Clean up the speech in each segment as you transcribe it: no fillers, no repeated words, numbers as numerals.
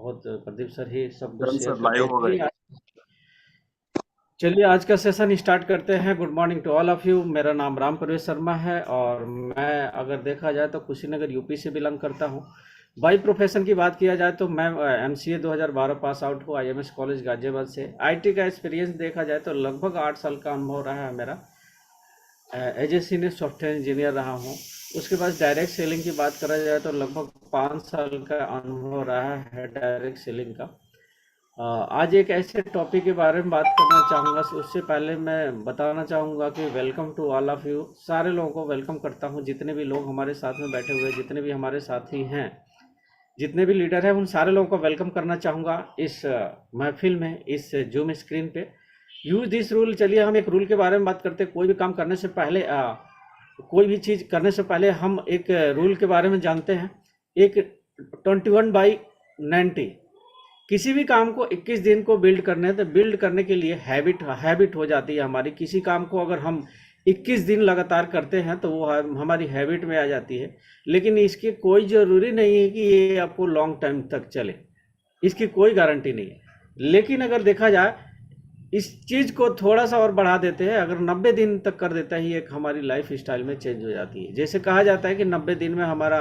बहुत प्रदीप सर ही सब कुछ डन शेयर सर, करते लाइव हैं। हो गए। चलिए आज का सेशन स्टार्ट करते हैं। Good morning to all of you. मेरा नाम राम प्रवेश शर्मा है और मैं अगर देखा जाए तो कुशीनगर यूपी से बिलोंग करता हूँ। बाई प्रोफेशन की बात किया जाए तो मैं एमसीए 2012 पास आउट हूँ आईएमएस कॉलेज गाजियाबाद से। आईटी का एक्सपीरियंस देखा जाए तो लगभग 8 साल का अनुभव रहा है मेरा। As a senior software engineer रहा हूँ। उसके बाद डायरेक्ट सेलिंग की बात करा जाए तो लगभग 5 साल का अनुभव रहा है डायरेक्ट सेलिंग का। आज एक ऐसे टॉपिक के बारे में बात करना चाहूँगा। उससे पहले मैं बताना चाहूँगा कि welcome to all of you. सारे लोगों को वेलकम करता हूँ, जितने भी लोग हमारे साथ में बैठे हुए हैं, जितने भी हमारे साथी हैं, जितने भी लीडर हैं, उन सारे लोगों को वेलकम करना चाहूँगा इस महफिल में, इस जूम स्क्रीन पे। Use this rule. चलिए हम एक रूल के बारे में बात करते हैं। कोई भी काम करने से पहले कोई भी चीज़ करने से पहले हम एक रूल के बारे में जानते हैं। एक 21/90। किसी भी काम को 21 दिन को बिल्ड करने हैं तो बिल्ड करने के लिए हैबिट हो जाती है हमारी। किसी काम को अगर हम 21 दिन लगातार करते हैं तो वो हमारी हैबिट में आ जाती है। लेकिन इसकी कोई ज़रूरी नहीं है कि ये आपको लॉन्ग टाइम तक चले, इसकी कोई गारंटी नहीं है। लेकिन अगर देखा जाए इस चीज़ को थोड़ा सा और बढ़ा देते हैं, अगर 90 दिन तक कर देता है, ये एक हमारी लाइफ स्टाइल में चेंज हो जाती है। जैसे कहा जाता है कि 90 दिन में हमारा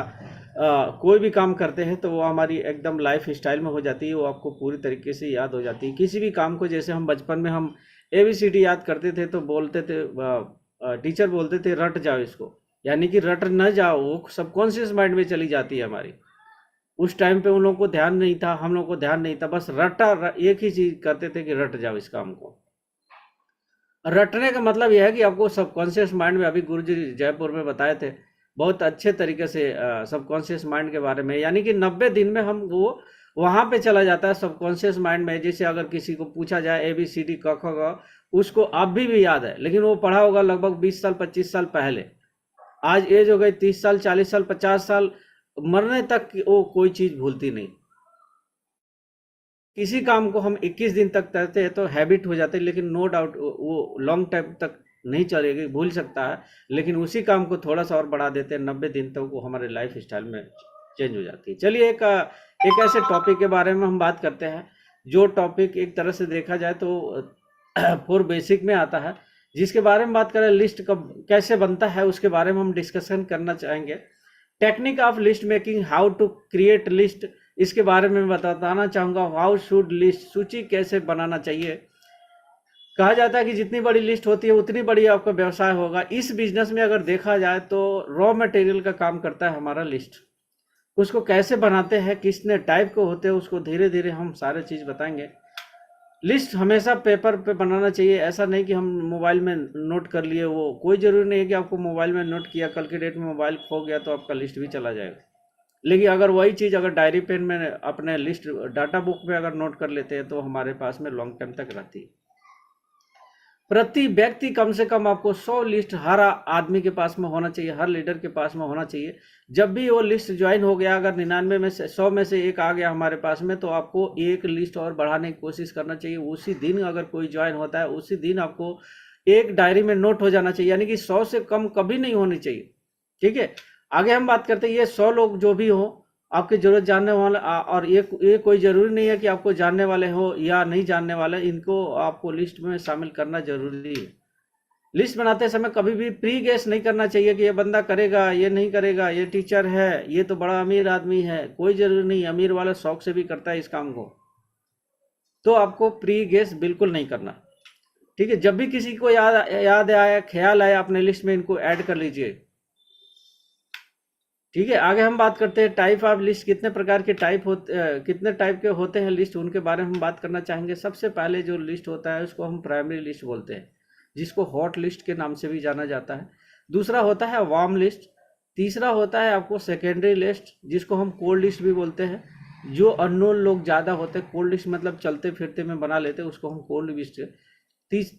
कोई भी काम करते हैं तो वो हमारी एकदम लाइफ स्टाइल में हो जाती है, वो आपको पूरी तरीके से याद हो जाती है। किसी भी काम को, जैसे हम बचपन में हम ABCD याद करते थे तो बोलते थे, टीचर बोलते थे रट जाओ इसको, यानी कि रट न जाओ, वो सबकॉन्शियस माइंड में चली जाती है हमारी। उस टाइम पे उन लोगों को ध्यान नहीं था, हम लोग को ध्यान नहीं था, बस एक ही चीज करते थे कि रट जाओ इस काम को। रटने का मतलब यह है कि आपको सबकॉन्शियस माइंड में, अभी गुरुजी जयपुर में बताए थे बहुत अच्छे तरीके से सबकॉन्शियस माइंड के बारे में, यानी कि 90 दिन में हम वो वहां पे चला जाता है सबकॉन्शियस माइंड में। जैसे अगर किसी को पूछा जाए ABCD क ख ग, उसको अभी भी याद है, लेकिन वो पढ़ा होगा लगभग 20 साल 25 साल पहले। आज एज हो गई 30 साल 40 साल 50 साल, मरने तक वो कोई चीज भूलती नहीं। किसी काम को हम 21 दिन तक करते हैं तो हैबिट हो जाते हैं, लेकिन नो डाउट वो लॉन्ग टाइम तक नहीं चलेगी, भूल सकता है। लेकिन उसी काम को थोड़ा सा और बढ़ा देते हैं, 90 दिन तक वो हमारे लाइफ स्टाइल में चेंज हो जाती है। चलिए एक ऐसे टॉपिक के बारे में हम बात करते हैं, जो टॉपिक एक तरह से देखा जाए तो फोर बेसिक में आता है। जिसके बारे में बात करें, लिस्ट कब कैसे बनता है उसके बारे में हम डिस्कशन करना चाहेंगे। Technique of list making, how to create list, इसके बारे में बताना चाहूँगा। हाउ शुड लिस्ट, सूची कैसे बनाना चाहिए। कहा जाता है कि जितनी बड़ी लिस्ट होती है उतनी बड़ी आपका व्यवसाय होगा। इस बिजनेस में अगर देखा जाए तो रॉ मटेरियल का काम करता है हमारा लिस्ट। उसको कैसे बनाते हैं, किसने टाइप के होते हैं, उसको धीरे धीरे हम सारे चीज़ बताएंगे। लिस्ट हमेशा पेपर पे बनाना चाहिए, ऐसा नहीं कि हम मोबाइल में नोट कर लिए। वो कोई ज़रूरी नहीं है कि आपको मोबाइल में नोट किया, कल की डेट में मोबाइल खो गया तो आपका लिस्ट भी चला जाएगा। लेकिन अगर वही चीज़ अगर डायरी पेन में अपने लिस्ट डाटा बुक में अगर नोट कर लेते हैं तो हमारे पास में लॉन्ग टाइम तक रहती है। प्रति व्यक्ति कम से कम आपको 100 लिस्ट हर आदमी के पास में होना चाहिए, हर लीडर के पास में होना चाहिए। जब भी वो लिस्ट ज्वाइन हो गया, अगर 99 में से 100 में से एक आ गया हमारे पास में, तो आपको एक लिस्ट और बढ़ाने की कोशिश करना चाहिए। उसी दिन अगर कोई ज्वाइन होता है, उसी दिन आपको एक डायरी में नोट हो जाना चाहिए, यानी कि 100 से कम कभी नहीं होनी चाहिए। ठीक है, आगे हम बात करते हैं। ये 100 लोग जो भी हो, आपकी जरूरत जानने वाले, और ये कोई ज़रूरी नहीं है कि आपको जानने वाले हो या नहीं जानने वाले, इनको आपको लिस्ट में शामिल करना जरूरी है। लिस्ट बनाते समय कभी भी प्री गेस नहीं करना चाहिए कि ये बंदा करेगा, ये नहीं करेगा, ये टीचर है, ये तो बड़ा अमीर आदमी है। कोई ज़रूरी नहीं, अमीर वाला शौक से भी करता है इस काम को, तो आपको प्री गेस बिल्कुल नहीं करना। ठीक है, जब भी किसी को याद आया, ख्याल आया, अपने लिस्ट में इनको ऐड कर लीजिए। ठीक है, आगे हम बात करते हैं टाइप ऑफ लिस्ट। कितने प्रकार के कितने टाइप के होते हैं लिस्ट, उनके बारे में हम बात करना चाहेंगे। सबसे पहले जो लिस्ट होता है उसको हम प्राइमरी लिस्ट बोलते हैं, जिसको हॉट लिस्ट के नाम से भी जाना जाता है। दूसरा होता है वार्म लिस्ट। तीसरा होता है आपको सेकेंडरी लिस्ट, जिसको हम कोल्ड लिस्ट भी बोलते हैं। जो अननोन लोग ज़्यादा होते हैं, कोल्ड लिस्ट मतलब चलते फिरते में बना लेते हैं, उसको हम कोल्ड लिस्ट।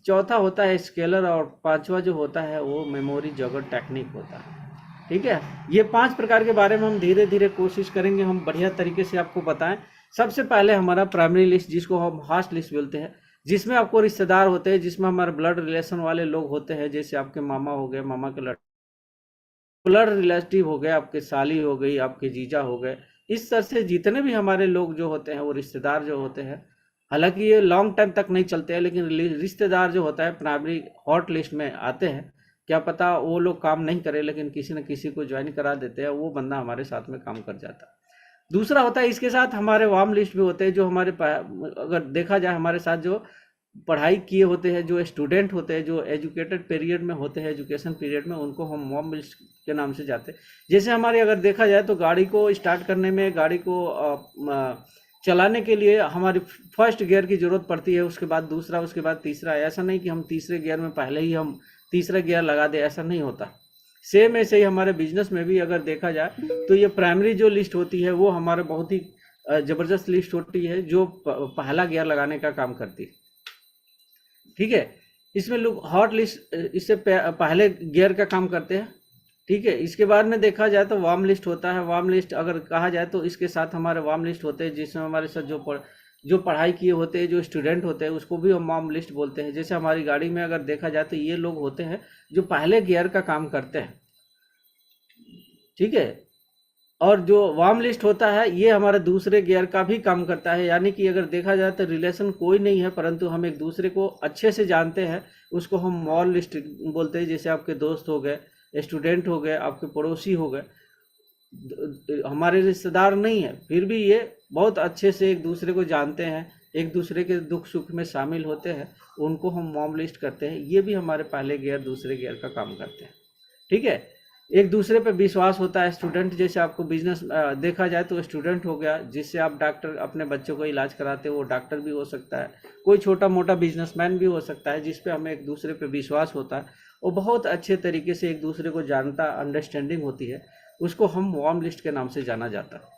चौथा होता है स्केलर, और पांचवा जो होता है वो मेमोरी जॉगर टेक्निक होता है। ठीक है, ये 5 प्रकार के बारे में हम धीरे धीरे कोशिश करेंगे हम बढ़िया तरीके से आपको बताएं। सबसे पहले हमारा प्राइमरी लिस्ट, जिसको हम हास्ट लिस्ट बोलते हैं, जिसमें आपको रिश्तेदार होते हैं, जिसमें हमारे ब्लड रिलेशन वाले लोग होते हैं। जैसे आपके मामा हो गए, मामा के ब्लड रिलेटिव हो गए, आपके साली हो गई, आपके जीजा हो गए, इस तरह से जितने भी हमारे लोग जो होते हैं, वो रिश्तेदार जो होते हैं, हालांकि ये लॉन्ग टाइम तक नहीं चलते हैं, लेकिन रिश्तेदार जो होता है प्राइमरी हॉट लिस्ट में आते हैं। क्या पता वो लोग काम नहीं करे, लेकिन किसी न किसी को ज्वाइन करा देते हैं, वो बंदा हमारे साथ में काम कर जाता है। दूसरा होता है, इसके साथ हमारे वार्म लिस्ट भी होते हैं, जो हमारे अगर देखा जाए हमारे साथ जो पढ़ाई किए होते हैं, जो स्टूडेंट होते हैं, जो एजुकेटेड पीरियड में होते हैं, एजुकेशन पीरियड में, उनको हम वार्म लिस्ट के नाम से जाते हैं। जैसे हमारे अगर देखा जाए तो गाड़ी को स्टार्ट करने में, गाड़ी को चलाने के लिए हमारी फर्स्ट गियर की जरूरत पड़ती है, उसके बाद दूसरा, उसके बाद तीसरा। ऐसा नहीं कि हम तीसरे गियर में पहले ही हम तीसरा गियर लगा दे, ऐसा नहीं होता। सेम ऐसे ही हमारे बिजनेस में भी अगर देखा जाए तो ये प्राइमरी जो लिस्ट होती है वो हमारे बहुत ही ज़बरदस्त लिस्ट होती है, जो पहला गियर लगाने का काम करती है। ठीक है, इसमें लोग हॉट लिस्ट इससे पहले गियर का काम करते हैं। ठीक है, इसके बाद में देखा जाए तो वार्म लिस्ट होता है। वार्म लिस्ट अगर कहा जाए तो इसके साथ हमारे वार्म लिस्ट होते हैं, जिसमें हमारे साथ जो पढ़ाई किए होते हैं, जो स्टूडेंट होते हैं, उसको भी हम वार्म लिस्ट बोलते हैं। जैसे हमारी गाड़ी में अगर देखा जाए तो ये लोग होते हैं जो पहले गियर का काम करते हैं। ठीक है, और जो वार्म लिस्ट होता है ये हमारे दूसरे गियर का भी काम करता है। यानी कि अगर देखा जाए तो रिलेशन कोई नहीं है, परंतु हम एक दूसरे को अच्छे से जानते हैं, उसको हम वार्म लिस्ट बोलते हैं। जैसे आपके दोस्त हो गए, स्टूडेंट हो गए, आपके पड़ोसी हो गए, हमारे रिश्तेदार नहीं है, फिर भी ये बहुत अच्छे से एक दूसरे को जानते हैं, एक दूसरे के दुख सुख में शामिल होते हैं, उनको हम वार्म लिस्ट करते हैं। ये भी हमारे पहले गियर दूसरे गियर का काम करते हैं। ठीक है, एक दूसरे पे विश्वास होता है। स्टूडेंट, जैसे आपको बिजनेस देखा जाए तो स्टूडेंट हो गया, जिससे आप डॉक्टर अपने बच्चों को इलाज कराते हो, वो डॉक्टर भी हो सकता है। कोई छोटा मोटा बिजनेसमैन भी हो सकता है, जिस पे हमें एक दूसरे पे विश्वास होता है, वो बहुत अच्छे तरीके से एक दूसरे को जानता, अंडरस्टैंडिंग होती है, उसको हम वार्म लिस्ट के नाम से जाना जाता है।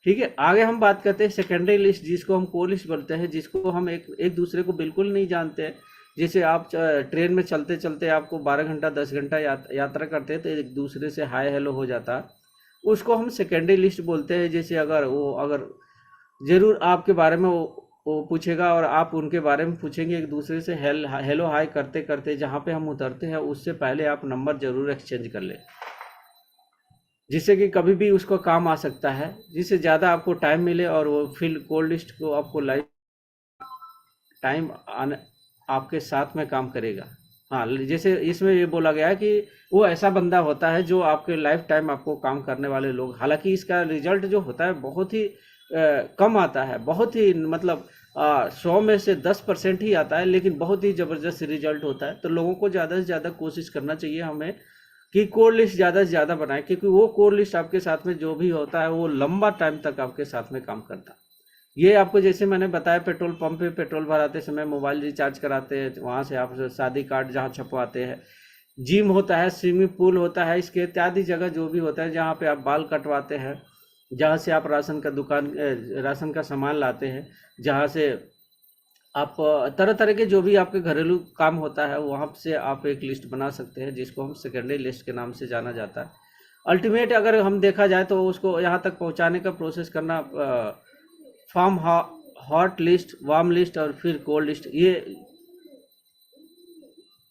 ठीक है, आगे हम बात करते हैं सेकेंडरी लिस्ट, जिसको हम को लिस्ट बोलते हैं, जिसको हम एक दूसरे को बिल्कुल नहीं जानते हैं। जैसे आप ट्रेन में चलते चलते आपको 12 घंटा 10 घंटा यात्रा करते हैं, तो एक दूसरे से हाय हेलो हो जाता, उसको हम सेकेंडरी लिस्ट बोलते हैं। जैसे अगर ज़रूर आपके बारे में वो पूछेगा और आप उनके बारे में पूछेंगे, एक दूसरे से हेलो हाय करते करते जहाँ पे हम उतरते हैं उससे पहले आप नंबर ज़रूर एक्सचेंज कर ले, जिससे कि कभी भी उसको काम आ सकता है, जिससे ज़्यादा आपको टाइम मिले और वो फिल कोल्ड लिस्ट को आपको लाइफ टाइम आपके साथ में काम करेगा। हाँ, जैसे इसमें ये बोला गया है कि वो ऐसा बंदा होता है जो आपके लाइफ टाइम आपको काम करने वाले लोग, हालांकि इसका रिजल्ट जो होता है बहुत ही कम आता है, बहुत ही मतलब 100 में से 10% ही आता है, लेकिन बहुत ही ज़बरदस्त रिजल्ट होता है। तो लोगों को ज़्यादा से ज़्यादा कोशिश करना चाहिए हमें कि कोर लिस्ट ज़्यादा से ज़्यादा बनाए, क्योंकि वो कोर लिस्ट आपके साथ में जो भी होता है वो लंबा टाइम तक आपके साथ में काम करता है। ये आपको जैसे मैंने बताया, पेट्रोल पंप पे पेट्रोल भराते समय, मोबाइल रिचार्ज कराते हैं, वहाँ से आप शादी कार्ड जहाँ छपवाते हैं, जिम होता है, स्विमिंग पूल होता है, इसके इत्यादि जगह जो भी होता है जहाँ पे आप बाल कटवाते हैं, जहाँ से आप राशन का सामान लाते हैं, जहाँ से आप तरह तरह के जो भी आपके घरेलू काम होता है, वहाँ से आप एक लिस्ट बना सकते हैं, जिसको हम सेकेंडरी लिस्ट के नाम से जाना जाता है। अल्टीमेट अगर हम देखा जाए तो उसको यहाँ तक पहुँचाने का प्रोसेस करना, form hot list, warm list और फिर कोल्ड लिस्ट, ये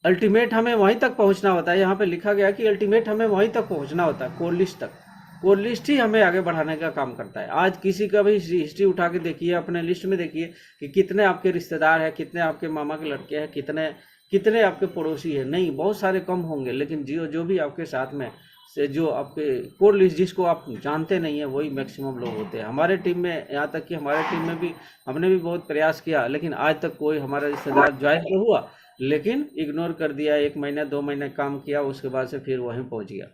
अल्टीमेट हमें वहीं तक पहुंचना होता है। यहाँ पे लिखा गया कि अल्टीमेट हमें वहीं तक पहुंचना होता है, कोल्ड लिस्ट तक। कोल्ड लिस्ट ही हमें आगे बढ़ाने का काम करता है। आज किसी का भी हिस्ट्री उठा के देखिए, अपने लिस्ट में देखिए कि कितने आपके रिश्तेदार हैं, कितने आपके मामा के लड़के हैं, कितने कितने आपके पड़ोसी हैं। नहीं, बहुत सारे कम होंगे, लेकिन जो भी आपके साथ में से जो आपके कोर लिस्ट जिसको आप जानते नहीं है, वही मैक्सिमम लोग होते हैं। हमारे टीम में, यहाँ तक कि हमारे टीम में भी हमने भी बहुत प्रयास किया, लेकिन आज तक कोई हमारा रिश्तेदार ज्वाइन तो हुआ, लेकिन इग्नोर कर दिया। 1 महीने 2 महीने काम किया, उसके बाद से फिर वहीं पहुँच गया।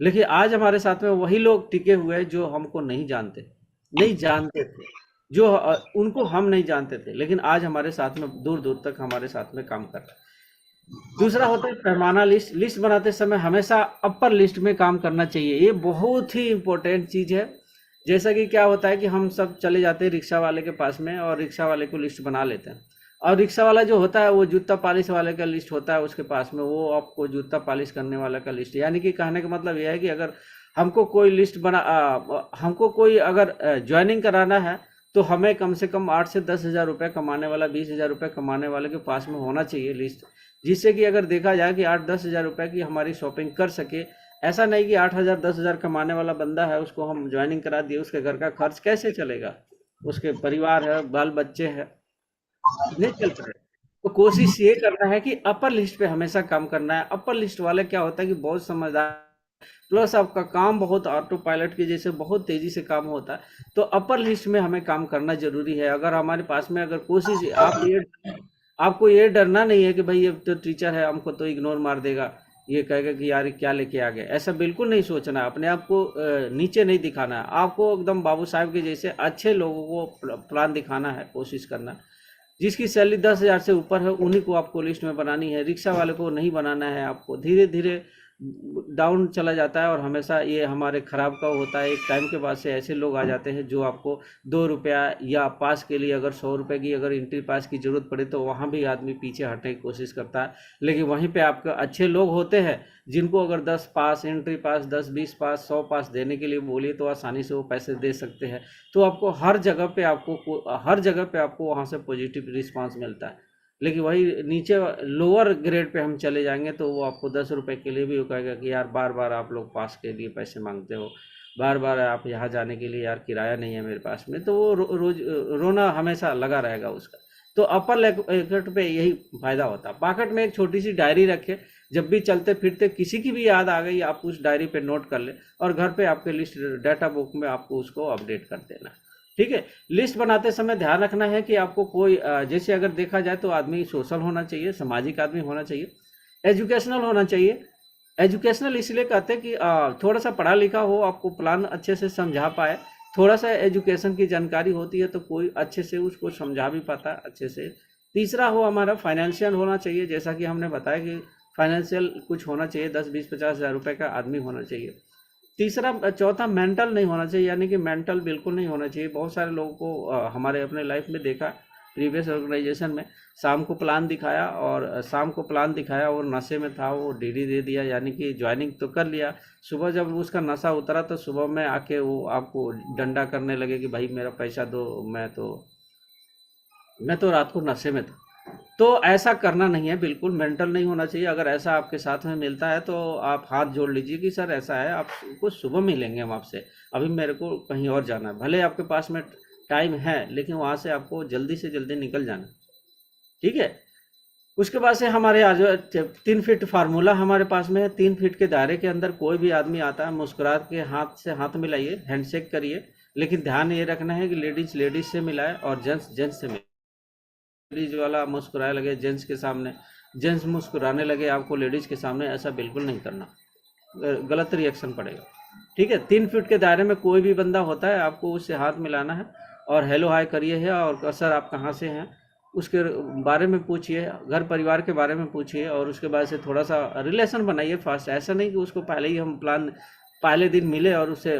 लेकिन आज हमारे साथ में वही लोग टिके हुए हैं जो हमको नहीं जानते थे, जो उनको हम नहीं जानते थे, लेकिन आज हमारे साथ में दूर दूर तक हमारे साथ में काम कर रहे हैं। दूसरा होता है पैमाना लिस्ट। लिस्ट बनाते समय हमेशा अपर लिस्ट में काम करना चाहिए, ये बहुत ही इम्पोर्टेंट चीज़ है। जैसा कि क्या होता है कि हम सब चले जाते हैं रिक्शा वाले के पास में, और रिक्शा वाले को लिस्ट बना लेते हैं, और रिक्शा वाला जो होता है वो जूता पॉलिश वाले का लिस्ट होता है उसके पास में, वो आपको जूता पॉलिश करने वाले का लिस्ट। यानी कि कहने का मतलब यह है कि अगर हमको कोई लिस्ट हमको कोई अगर ज्वाइनिंग कराना है, तो हमें कम से कम 8 से 10 हज़ार रुपये कमाने वाला, 20 हज़ार रुपये कमाने वाले के पास में होना चाहिए लिस्ट, जिससे कि अगर देखा जाए कि 8-10 हज़ार रुपये की हमारी शॉपिंग कर सके, ऐसा नहीं कि 8,000 10,000 कमाने वाला बंदा है, उसको हम ज्वाइनिंग करा दिए, उसके घर का खर्च कैसे चलेगा, उसके परिवार है, बाल बच्चे हैं, नहीं चल पाए। तो कोशिश ये करना है कि अपर लिस्ट पे हमेशा काम करना है। अपर लिस्ट वाले क्या होता है कि बहुत समझदार, प्लस आपका काम बहुत ऑटो पायलट की जैसे बहुत तेजी से काम होता है। तो अपर लिस्ट में हमें काम करना जरूरी है। अगर हमारे पास में अगर कोशिश आप ये, आपको ये डरना नहीं है कि भाई ये तो टीचर है, हमको तो इग्नोर मार देगा, ये कहेगा कि यार ये क्या लेके आ गए, ऐसा बिल्कुल नहीं सोचना है। अपने आप को नीचे नहीं दिखाना है, आपको एकदम बाबू साहब के जैसे अच्छे लोगों को प्लान दिखाना है, कोशिश करना। जिसकी सैलरी 10,000 से ऊपर है उन्हीं को आपको लिस्ट में बनानी है, रिक्शा वाले को नहीं बनाना है। आपको धीरे धीरे डाउन चला जाता है, और हमेशा ये हमारे खराब का होता है। एक टाइम के बाद से ऐसे लोग आ जाते हैं जो आपको 2 रुपया या पास के लिए अगर 100 रुपये की अगर एंट्री पास की ज़रूरत पड़े तो वहाँ भी आदमी पीछे हटने की कोशिश करता है। लेकिन वहीं पे आपके अच्छे लोग होते हैं जिनको अगर 10 पास, एंट्री पास, 10 20 पास, 100 पास देने के लिए बोलिए तो आसानी से वो पैसे दे सकते हैं। तो आपको हर जगह पे आपको वहाँ से पॉजिटिव रिस्पांस मिलता है। लेकिन वही नीचे लोअर ग्रेड पे हम चले जाएंगे तो वो आपको 10 रुपए के लिए भी वो कहेगा कि यार बार बार आप लोग पास के लिए पैसे मांगते हो, बार बार आप यहाँ जाने के लिए यार किराया नहीं है मेरे पास में, तो वो रोज रोना हमेशा लगा रहेगा उसका। तो अपर लेवल पे यही फायदा होता है। पॉकेट में एक छोटी सी डायरी रखे, जब भी चलते फिरते किसी की भी याद आ गई आप उस डायरी पे नोट कर ले, और घर पे आपके लिस्ट डाटा बुक में आपको उसको अपडेट कर देना। ठीक है। लिस्ट बनाते समय ध्यान रखना है कि आपको कोई जैसे अगर देखा जाए तो आदमी सोशल होना चाहिए, सामाजिक आदमी होना चाहिए, एजुकेशनल होना चाहिए। एजुकेशनल इसलिए कहते हैं कि थोड़ा सा पढ़ा लिखा हो, आपको प्लान अच्छे से समझा पाए, थोड़ा सा एजुकेशन की जानकारी होती है तो कोई अच्छे से उसको समझा भी पाता है अच्छे से। तीसरा हो हमारा फाइनेंशियल होना चाहिए, जैसा कि हमने बताया कि फाइनेंशियल कुछ होना चाहिए, 10 20 50 हज़ार रुपए का आदमी होना चाहिए। तीसरा चौथा मेंटल नहीं होना चाहिए, यानी कि मेंटल बिल्कुल नहीं होना चाहिए। बहुत सारे लोगों को हमारे अपने लाइफ में देखा, प्रीवियस ऑर्गेनाइजेशन में शाम को प्लान दिखाया और नशे में था, वो डीडी दे दिया, यानी कि ज्वाइनिंग तो कर लिया। सुबह जब उसका नशा उतरा तो सुबह में आके वो आपको डंडा करने लगे कि भाई मेरा पैसा दो, मैं तो रात को नशे में था। तो ऐसा करना नहीं है, बिल्कुल मेंटल नहीं होना चाहिए। अगर ऐसा आपके साथ में मिलता है तो आप हाथ जोड़ लीजिए कि सर ऐसा है, आपको सुबह मिलेंगे हम आपसे, अभी मेरे को कहीं और जाना है। भले आपके पास में टाइम है लेकिन वहाँ से आपको जल्दी से जल्दी निकल जाना। ठीक है। उसके बाद से हमारे आज 3 फीट फार्मूला हमारे पास में है। 3 फीट के दायरे के अंदर कोई भी आदमी आता है, मुस्कुरा के हाथ से हाथ मिलाइए, हैंडशेक करिए। लेकिन ध्यान ये रखना है कि लेडीज लेडीज से मिलाए और जेंट्स जेंट्स से मिलाए। लेडीज वाला मुस्कुराने लगे जेंट्स के सामने, जेंट्स मुस्कुराने लगे आपको लेडीज के सामने, ऐसा बिल्कुल नहीं करना, गलत रिएक्शन पड़ेगा। ठीक है। 3 फीट के दायरे में कोई भी बंदा होता है आपको उससे हाथ मिलाना है और हेलो हाय करिए है, और सर आप कहाँ से हैं उसके बारे में पूछिए, घर परिवार के बारे में पूछिए, और उसके बाद से थोड़ा सा रिलेशन बनाइए फास्ट। ऐसा नहीं कि उसको पहले ही हम पहले दिन मिले और उससे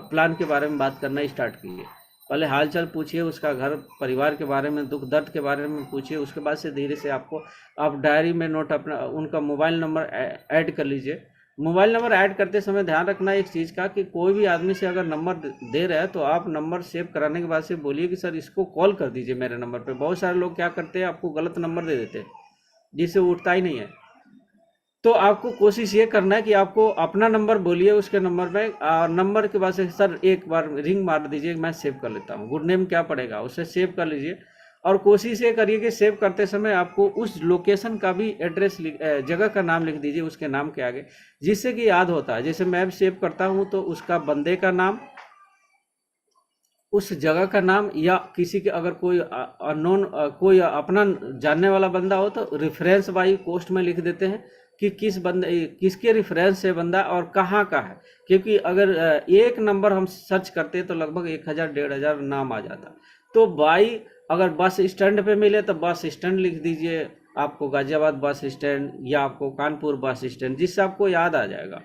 प्लान के बारे में बात करना स्टार्ट कीजिए। पहले हाल चाल पूछिए, उसका घर परिवार के बारे में, दुख दर्द के बारे में पूछिए। उसके बाद से धीरे से आप डायरी में नोट अपना उनका मोबाइल नंबर ऐड कर लीजिए। मोबाइल नंबर ऐड करते समय ध्यान रखना एक चीज़ का कि कोई भी आदमी से अगर नंबर दे रहा है तो आप नंबर सेव कराने के बाद से बोलिए कि सर इसको कॉल कर दीजिए मेरे नंबर पे। बहुत सारे लोग क्या करते हैं, आपको गलत नंबर दे देते हैं जिससे उठता ही नहीं है। तो आपको कोशिश ये करना है कि आपको अपना नंबर बोलिए उसके नंबर पे, और नंबर के बाद से सर एक बार रिंग मार दीजिए, मैं सेव कर लेता हूँ, गुड नेम क्या पड़ेगा उसे सेव कर लीजिए। और कोशिश ये करिए कि सेव करते समय आपको उस लोकेशन का भी एड्रेस जगह का नाम लिख दीजिए उसके नाम के आगे, जिससे कि याद होता है। जैसे मैं सेव करता हूँ तो उसका बंदे का नाम, उस जगह का नाम, या किसी के अगर कोई अननोन कोई अपना जानने वाला बंदा हो तो रेफरेंस बाई पोस्ट में लिख देते हैं कि किस बंदे किसके रेफरेंस से बंदा और कहाँ का है। क्योंकि अगर एक नंबर हम सर्च करते हैं तो लगभग 1,000 1,500 नाम आ जाता। तो बाई अगर बस स्टैंड पे मिले तो बस स्टैंड लिख दीजिए, आपको गाजियाबाद बस स्टैंड या आपको कानपुर बस स्टैंड, जिससे आपको याद आ जाएगा।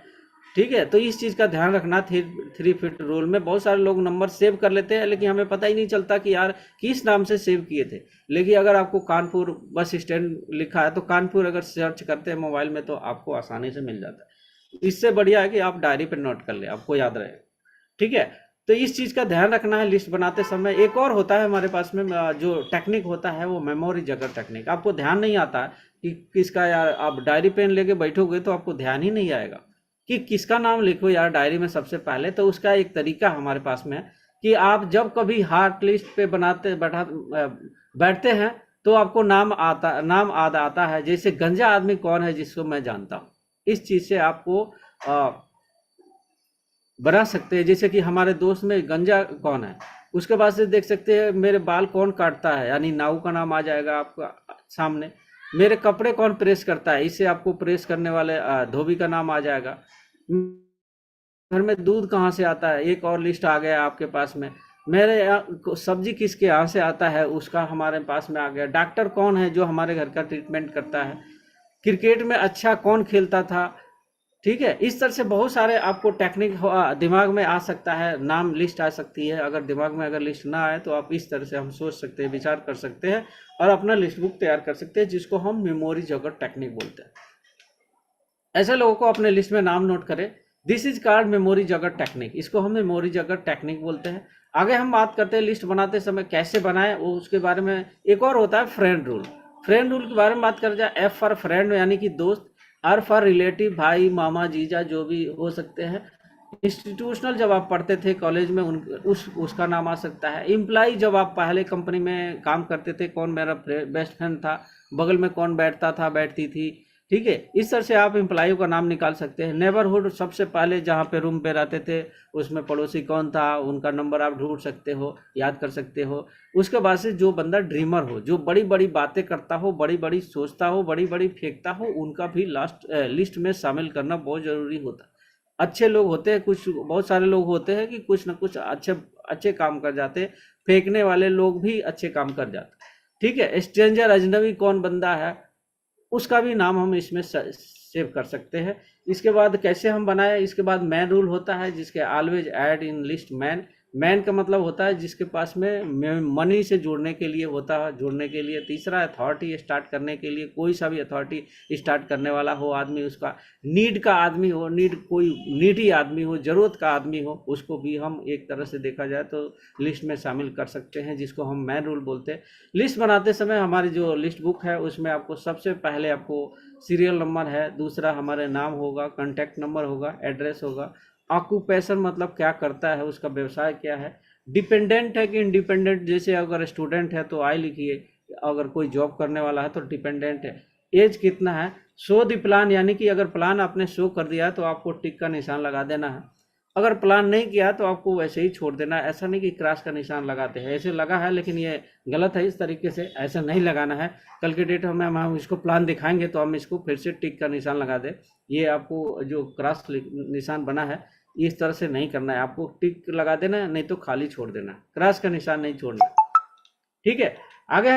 ठीक है। तो इस चीज़ का ध्यान रखना। 3 फीट रूल में बहुत सारे लोग नंबर सेव कर लेते हैं लेकिन हमें पता ही नहीं चलता कि यार किस नाम से सेव किए थे। लेकिन अगर आपको कानपुर बस स्टैंड लिखा है तो कानपुर अगर सर्च करते हैं मोबाइल में तो आपको आसानी से मिल जाता है। इससे बढ़िया है कि आप डायरी पर नोट कर ले, आपको याद रहे। ठीक है। तो इस चीज़ का ध्यान रखना है लिस्ट बनाते समय। एक और होता है हमारे पास में जो टेक्निक होता है वो मेमोरी जगर टेक्निक। आपको ध्यान नहीं आता कि किसका, यार आप डायरी पेन लेके बैठोगे तो आपको ध्यान ही नहीं आएगा। कि किसका नाम लिखो यार डायरी में सबसे पहले, तो उसका एक तरीका हमारे पास में है कि आप जब कभी हार्ट लिस्ट पे बैठते हैं तो आपको नाम आता है। जैसे गंजा आदमी कौन है जिसको मैं जानता हूँ, इस चीज से आपको बना सकते हैं। जैसे कि हमारे दोस्त में गंजा कौन है, उसके बाद से देख सकते हैं मेरे बाल कौन काटता है, यानी नाऊ का नाम आ जाएगा आपका सामने। मेरे कपड़े कौन प्रेस करता है, इससे आपको प्रेस करने वाले धोबी का नाम आ जाएगा। घर में दूध कहाँ से आता है, एक और लिस्ट आ गया आपके पास में। मेरे यहाँ सब्जी किसके यहाँ से आता है, उसका हमारे पास में आ गया। डॉक्टर कौन है जो हमारे घर का ट्रीटमेंट करता है। क्रिकेट में अच्छा कौन खेलता था, ठीक है। इस तरह से बहुत सारे आपको टेक्निक दिमाग में आ सकता है, नाम लिस्ट आ सकती है। अगर दिमाग में अगर लिस्ट ना आए तो आप इस तरह से हम सोच सकते हैं, विचार कर सकते हैं और अपना लिस्ट बुक तैयार कर सकते हैं, जिसको हम मेमोरी जॉगर टेक्निक बोलते हैं। ऐसे लोगों को अपने लिस्ट में नाम नोट करें। This is called memory jogger technique, इसको हम मेमोरी जॉगर टेक्निक बोलते हैं। आगे हम बात करते हैं लिस्ट बनाते समय कैसे बनाएं, वो उसके बारे में। एक और होता है फ्रेंड रूल। फ्रेंड रूल के बारे में बात कर जाए, एफ फॉर फ्रेंड यानी कि दोस्त, आर फॉर रिलेटिव, भाई मामा जीजा जो भी हो सकते हैं। इंस्टीट्यूशनल जब आप पढ़ते थे कॉलेज में उसका नाम आ सकता है। एम्प्लॉय जब आप पहले कंपनी में काम करते थे, कौन मेरा बेस्ट फ्रेंड था, बगल में कौन बैठता था बैठती थी, ठीक है। इस तरह से आप एम्प्लॉयों का नाम निकाल सकते हैं। नेबरहुड, सबसे पहले जहाँ पे रूम पे रहते थे उसमें पड़ोसी कौन था, उनका नंबर आप ढूंढ सकते हो, याद कर सकते हो। उसके बाद से जो बंदा ड्रीमर हो, जो बड़ी बड़ी बातें करता हो, बड़ी बड़ी सोचता हो, बड़ी बड़ी फेंकता हो, उनका भी लिस्ट में शामिल करना बहुत ज़रूरी होता है। अच्छे लोग होते हैं, कुछ बहुत सारे लोग होते हैं कि कुछ ना कुछ अच्छे अच्छे काम कर जाते हैं, फेंकने वाले लोग भी अच्छे काम कर जाते हैं, ठीक है। स्ट्रेंजर, अजनबी कौन बंदा है, उसका भी नाम हम इसमें सेव कर सकते हैं। इसके बाद कैसे हम बनाए, इसके बाद मैन रूल होता है, जिसके always add in list man. Man का मतलब होता है जिसके पास में मनी से जुड़ने के लिए होता है, जुड़ने के लिए। तीसरा अथॉरिटी, स्टार्ट करने के लिए, कोई सा भी अथॉरिटी स्टार्ट करने वाला हो आदमी, उसका नीड का आदमी हो, कोई नीडी आदमी हो, ज़रूरत का आदमी हो, उसको भी हम एक तरह से देखा जाए तो लिस्ट में शामिल कर सकते हैं, जिसको हम मैन रूल बोलते हैं। लिस्ट बनाते समय हमारी जो लिस्ट बुक है उसमें आपको सबसे पहले आपको सीरियल नंबर है, दूसरा हमारे नाम होगा, कॉन्टैक्ट नंबर होगा, एड्रेस होगा। ऑक्यूपेशन मतलब क्या करता है, उसका व्यवसाय क्या है। डिपेंडेंट है कि इंडिपेंडेंट, जैसे अगर स्टूडेंट है तो आई लिखिए, अगर कोई जॉब करने वाला है तो डिपेंडेंट है। एज कितना है। शो द प्लान, यानी कि अगर प्लान आपने शो कर दिया तो आपको टिक का निशान लगा देना है। अगर प्लान नहीं किया तो आपको वैसे ही छोड़ देना है। ऐसा नहीं कि क्रॉस का निशान लगाते हैं, ऐसे लगा है लेकिन ये गलत है, इस तरीके से ऐसा नहीं लगाना है। कल के डेट में हम इसको प्लान दिखाएंगे तो हम इसको फिर से टिक का निशान लगा दें। ये आपको जो क्रॉस निशान बना है इस तरह से नहीं करना है, आपको टिक लगा देना है, नहीं तो खाली छोड़ देना, क्रॉस का निशान नहीं छोड़ना, ठीक है। आगे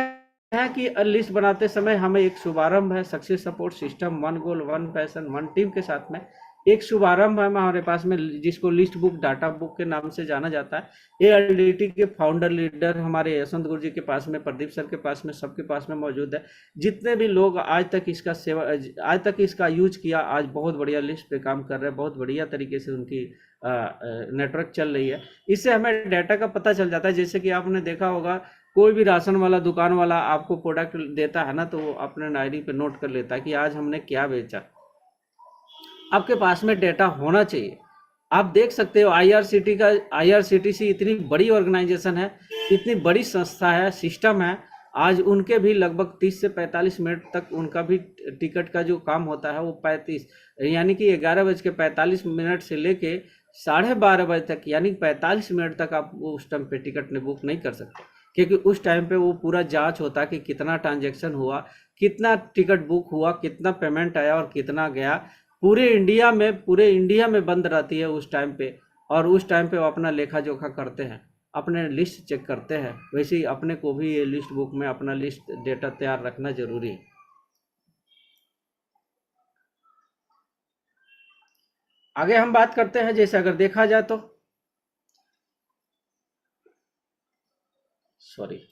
है कि लिस्ट बनाते समय हमें एक शुभारंभ है, success support system, one goal one passion one team के साथ में एक शुभारंभ है हमारे पास में, जिसको लिस्ट बुक, डाटा बुक के नाम से जाना जाता है। एएलडीटी के फाउंडर लीडर हमारे यशवंत गुरु जी के पास में, प्रदीप सर के पास में, सबके पास में मौजूद है। जितने भी लोग आज तक इसका यूज किया, आज बहुत बढ़िया लिस्ट पे काम कर रहे हैं, बहुत बढ़िया तरीके से उनकी नेटवर्क चल रही है। इससे हमें डाटा का पता चल जाता है। जैसे कि आपने देखा होगा, कोई भी राशन वाला, दुकान वाला आपको प्रोडक्ट देता है ना, तो वो अपने डायरी पे नोट कर लेता है कि आज हमने क्या बेचा। आपके पास में डेटा होना चाहिए। आप देख सकते हो आईआरसीटीसी इतनी बड़ी ऑर्गेनाइजेशन है, इतनी बड़ी संस्था है, सिस्टम है। आज उनके भी लगभग 30 से 45 मिनट तक उनका भी टिकट का जो काम होता है वो 35 यानी कि 11:45 से लेके 12:30 बजे तक, यानी 45 मिनट तक आप उस टाइम पे टिकट बुक नहीं कर सकते, क्योंकि उस टाइम पे वो पूरा जांच होता है कि कितना ट्रांजैक्शन हुआ, कितना टिकट बुक हुआ, कितना पेमेंट आया और कितना गया। पूरे इंडिया में बंद रहती है उस टाइम पे, और उस टाइम पे वो अपना लेखा जोखा करते हैं, अपने लिस्ट चेक करते हैं। वैसे ही अपने को भी ये लिस्ट बुक में अपना लिस्ट डेटा तैयार रखना जरूरी है। आगे हम बात करते हैं, जैसे अगर देखा जाए तो सॉरी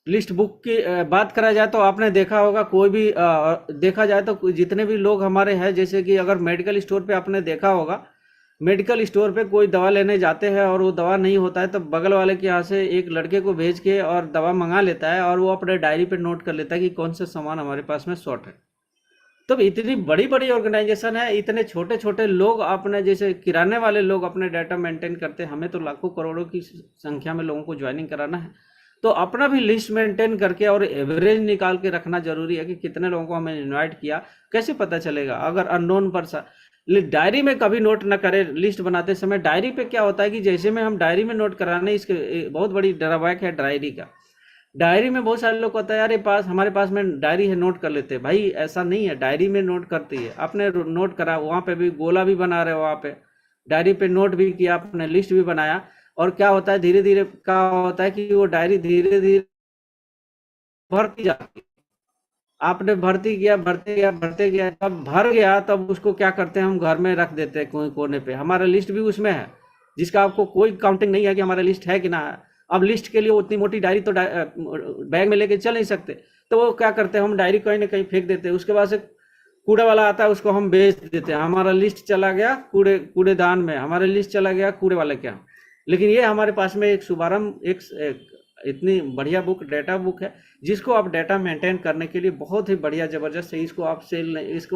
लिस्ट बुक की बात करा जाए तो आपने देखा होगा, कोई भी देखा जाए तो जितने भी लोग हमारे हैं, जैसे कि अगर मेडिकल स्टोर पे आपने देखा होगा, मेडिकल स्टोर पे कोई दवा लेने जाते हैं और वो दवा नहीं होता है तो बगल वाले के यहाँ से एक लड़के को भेज के और दवा मंगा लेता है और वो अपने डायरी पे नोट कर लेता है कि कौन सा सामान हमारे पास में शॉर्ट है। तो इतनी बड़ी बड़ी ऑर्गेनाइजेशन है, इतने छोटे छोटे लोग अपने जैसे किराने वाले लोग अपने डाटा मेंटेन करते हैं, हमें तो लाखों करोड़ों की संख्या में लोगों को ज्वाइनिंग कराना है। तो अपना भी लिस्ट मेंटेन करके और एवरेज निकाल के रखना जरूरी है कि कितने लोगों को हमें इनवाइट किया। कैसे पता चलेगा अगर अननोन पर्सन डायरी में कभी नोट ना करे लिस्ट बनाते समय। डायरी पे क्या होता है कि जैसे में हम डायरी में नोट कराने, इसके बहुत बड़ी ड्रॉबैक है डायरी का। डायरी में बहुत सारे लोग कहते हैं यार ये पास हमारे पास में डायरी है नोट कर लेते हैं। भाई ऐसा नहीं है, डायरी में नोट करती है, आपने नोट करा, वहाँ पे भी गोला भी बना रहे हो, वहाँ पे डायरी पे नोट भी किया, आपने लिस्ट भी बनाया। और क्या होता है धीरे धीरे क्या होता है कि वो डायरी धीरे धीरे भरती जाती है। आपने भरते गया, जब भर गया तब उसको क्या करते हैं हम घर में रख देते हैं कोई कोने पे। हमारा लिस्ट भी उसमें है जिसका आपको कोई काउंटिंग नहीं है कि हमारा लिस्ट है कि ना है। अब लिस्ट के लिए उतनी मोटी डायरी तो बैग में लेके चल नहीं सकते, तो वो क्या करते हैं हम डायरी कहीं ना कहीं फेंक देते हैं। उसके बाद से कूड़े वाला आता है, उसको हम बेच देते हैं। हमारा लिस्ट चला गया कूड़ेदान में, हमारा लिस्ट चला गया कूड़े वाले के यहाँ। लेकिन ये हमारे पास में एक शुभारंभ एक इतनी बढ़िया बुक डाटा बुक है जिसको आप डाटा मेंटेन करने के लिए बहुत ही बढ़िया जबरदस्त है। इसको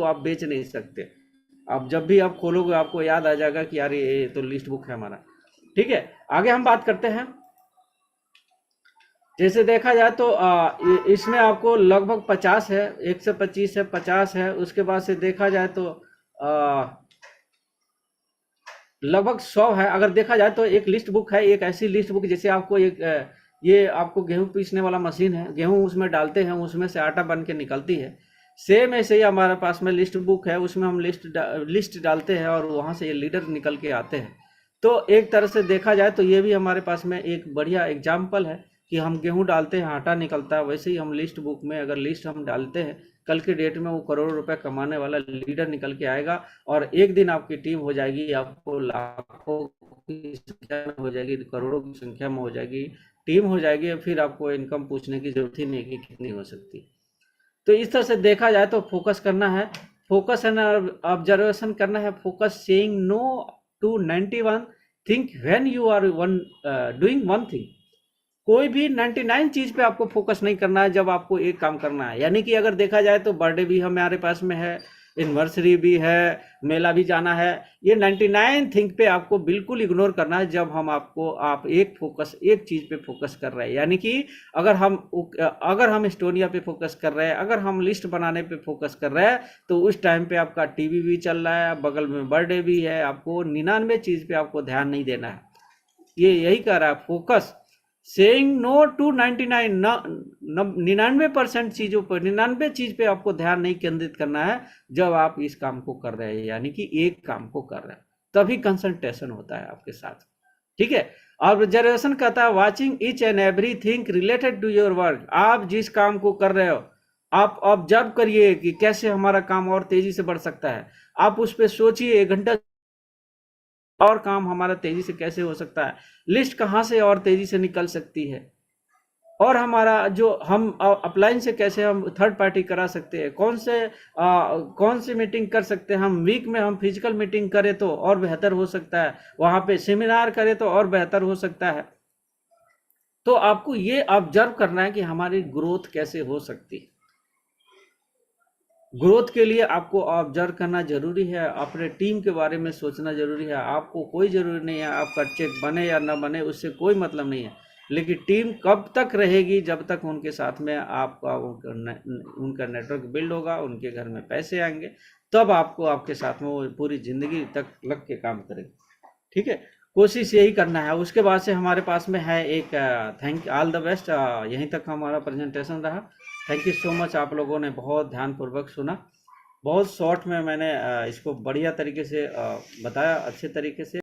आप बेच नहीं सकते। आप जब भी आप खोलोगे आपको याद आ जाएगा कि यार ये तो लिस्ट बुक है हमारा। ठीक है, आगे हम बात करते हैं। जैसे देखा जाए तो इसमें आपको लगभग 50 है, 125 है, 50 है। उसके बाद से देखा जाए तो लगभग 100 है। अगर देखा जाए तो एक लिस्ट बुक है, एक ऐसी लिस्ट बुक जैसे आपको ये आपको गेहूं पीसने वाला मशीन है, गेहूं उसमें डालते हैं, उसमें से आटा बन के निकलती है। सेम ऐसे ही हमारे पास में लिस्ट बुक है, उसमें हम लिस्ट डालते हैं और वहां से ये लीडर निकल के आते हैं। तो एक तरह से देखा जाए तो ये भी हमारे पास में एक बढ़िया एग्जाम्पल है कि हम गेहूं डालते हैं आटा निकलता है। वैसे ही हम लिस्ट बुक में अगर लिस्ट हम डालते हैं, कल के डेट में वो करोड़ों रुपए कमाने वाला लीडर निकल के आएगा और एक दिन आपकी टीम हो जाएगी, आपको लाखों की संख्या में हो जाएगी, करोड़ों की संख्या में हो जाएगी, टीम हो जाएगी। फिर आपको इनकम पूछने की जरूरत ही नहीं कि कितनी हो सकती। तो इस तरह से देखा जाए तो फोकस करना है, फोकस एंड ऑब्जर्वेशन करना है। Focus saying no to 91 think when you are doing one thing. कोई भी 99 चीज पे आपको फोकस नहीं करना है जब आपको एक काम करना है। यानी कि अगर देखा जाए तो बर्थडे भी हमारे पास में है, एनिवर्सरी भी है, मेला भी जाना है, ये 99 थिंग पे आपको बिल्कुल इग्नोर करना है जब आप एक चीज पे फोकस कर रहे हैं। यानी कि अगर हम एस्टोनिया पे फोकस कर रहे हैं, अगर हम लिस्ट बनाने पे फोकस कर रहे हैं, तो उस टाइम पे आपका टीवी भी चल रहा है, बगल में बर्थडे भी है, आपको 99 चीज पे आपको ध्यान नहीं देना है। ये यही कह रहा है फोकस सेइंग नो टू 99% चीजों पर, 99 चीज पे आपको ध्यान नहीं केंद्रित करना है जब आप इस काम को कर रहे हैं, यानी कि एक काम को कर रहे हैं, तभी कंसंट्रेशन होता है आपके साथ। ठीक है, ऑब्जर्वेशन कहता है watching each and everything related to your work. आप जिस काम को कर रहे हो आप ऑब्जर्व करिए कि कैसे हमारा काम और तेजी से बढ़ सकता है। आप उस पर सोचिए 1 घंटा और काम हमारा तेजी से कैसे हो सकता है, लिस्ट कहाँ से और तेजी से निकल सकती है, और हमारा जो हम अपलाइन से कैसे हम थर्ड पार्टी करा सकते हैं, कौन सी मीटिंग कर सकते हैं हम। वीक में हम फिजिकल मीटिंग करें तो और बेहतर हो सकता है, वहां पे सेमिनार करें तो और बेहतर हो सकता है। तो आपको ये ऑब्जर्व करना है कि हमारी ग्रोथ कैसे हो सकती है। ग्रोथ के लिए आपको ऑब्जर्व करना जरूरी है, अपने टीम के बारे में सोचना जरूरी है। आपको कोई जरूरी नहीं है आपका चेक बने या ना बने, उससे कोई मतलब नहीं है, लेकिन टीम कब तक रहेगी जब तक उनके साथ में आपका उनका नेटवर्क बिल्ड होगा, उनके घर में पैसे आएंगे, तब आपको आपके साथ में वो पूरी जिंदगी तक लग के काम करेंगे। ठीक है, कोशिश यही करना है। उसके बाद से हमारे पास में है एक थैंक ऑल द बेस्ट। यहीं तक हमारा प्रेजेंटेशन रहा। थैंक यू सो मच, आप लोगों ने बहुत ध्यानपूर्वक सुना। बहुत शॉर्ट में मैंने इसको बढ़िया तरीके से बताया, अच्छे तरीके से।